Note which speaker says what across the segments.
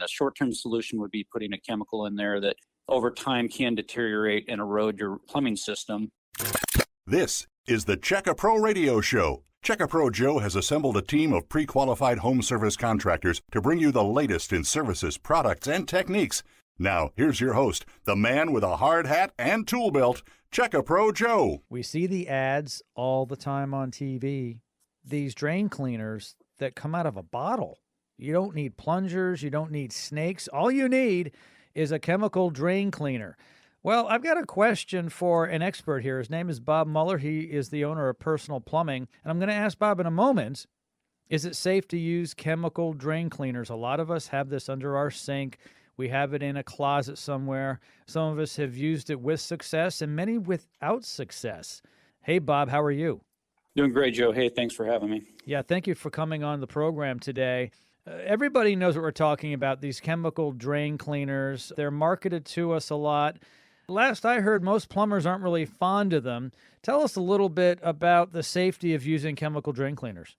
Speaker 1: The short-term solution would be putting a chemical in there that over time can deteriorate and erode your plumbing system.
Speaker 2: This is the Checka Pro Radio Show. Checka Pro Joe has assembled a team of pre-qualified home service contractors to bring you the latest in services, products, and techniques. Now, here's your host, the man with a hard hat and tool belt, Checka Pro Joe.
Speaker 3: We see the ads all the time on TV, these drain cleaners that come out of a bottle. You don't need plungers, you don't need snakes. All you need is a chemical drain cleaner. Well, I've got a question for an expert here. His name is Bob Muller. He is the owner of Personal Plumbing. And I'm going to ask Bob in a moment, is it safe to use chemical drain cleaners? A lot of us have this under our sink. We have it in a closet somewhere. Some of us have used it with success and many without success. Hey, Bob, how are you?
Speaker 1: Doing great, Joe. Hey, thanks for having me.
Speaker 3: Yeah, thank you for coming on the program today. Everybody knows what we're talking about, these chemical drain cleaners. They're marketed to us a lot. Last I heard, most plumbers aren't really fond of them. Tell us a little bit about the safety of using chemical drain cleaners.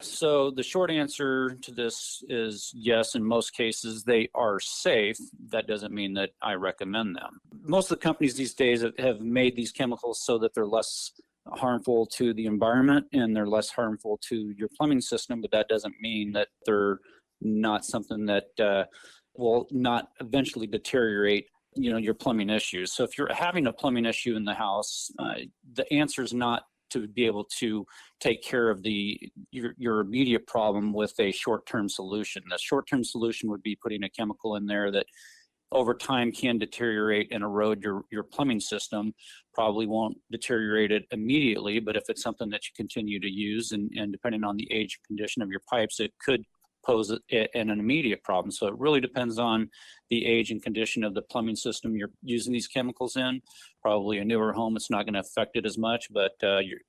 Speaker 1: So the short answer to this is yes, in most cases they are safe. That doesn't mean that I recommend them. Most of the companies these days have made these chemicals so that they're less harmful to the environment and they're less harmful to your plumbing system, but that doesn't mean that they're not something that will not eventually deteriorate your plumbing issues. So if you're having a plumbing issue in the house, the answer is not to be able to take care of your immediate problem with a short-term solution. The short-term solution would be putting a chemical in there that over time can deteriorate and erode your plumbing system. Probably won't deteriorate it immediately, but if it's something that you continue to use and depending on the age and condition of your pipes, it could pose an immediate problem. So it really depends on the age and condition of the plumbing system you're using these chemicals in. Probably a newer home, it's not going to affect it as much, but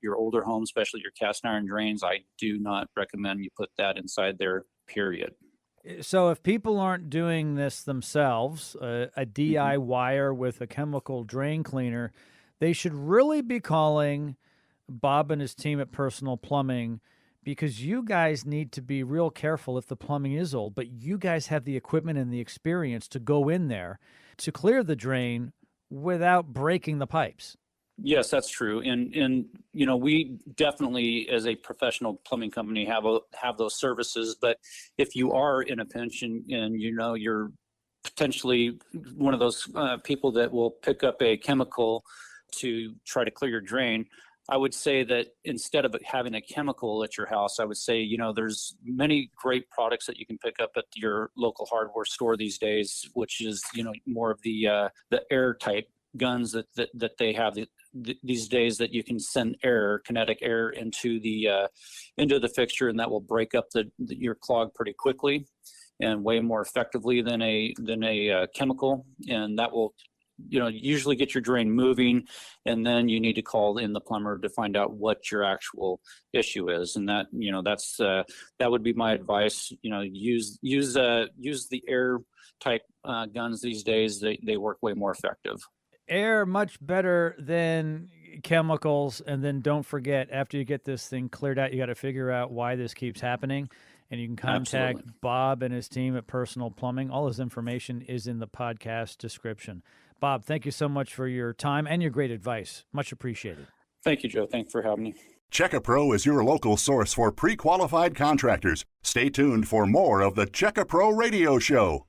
Speaker 1: your older home, especially your cast iron drains, I do not recommend you put that inside there, period.
Speaker 3: So if people aren't doing this themselves, a DIYer with a chemical drain cleaner, they should really be calling Bob and his team at Personal Plumbing, because you guys need to be real careful if the plumbing is old, but you guys have the equipment and the experience to go in there to clear the drain without breaking the pipes.
Speaker 1: Yes, that's true. And we definitely, as a professional plumbing company, have those services. But if you are in a pinch and you're potentially one of those people that will pick up a chemical to try to clear your drain, I would say that instead of having a chemical at your house, I would say, there's many great products that you can pick up at your local hardware store these days, which is, more of the air type guns that they have these days, that you can send kinetic air into the fixture, and that will break up your clog pretty quickly and way more effectively than a chemical, and that will usually get your drain moving, and then you need to call in the plumber to find out what your actual issue is. And that, that would be my advice. Use the air type guns these days. They work way more effective.
Speaker 3: Air much better than chemicals. And then don't forget, after you get this thing cleared out, you got to figure out why this keeps happening. And you can contact
Speaker 1: Absolutely.
Speaker 3: Bob and his team at Personal Plumbing. All his information is in the podcast description. Bob, thank you so much for your time and your great advice. Much appreciated.
Speaker 1: Thank you, Joe. Thanks for having me.
Speaker 2: Checka Pro is your local source for pre-qualified contractors. Stay tuned for more of the Checka Pro Radio Show.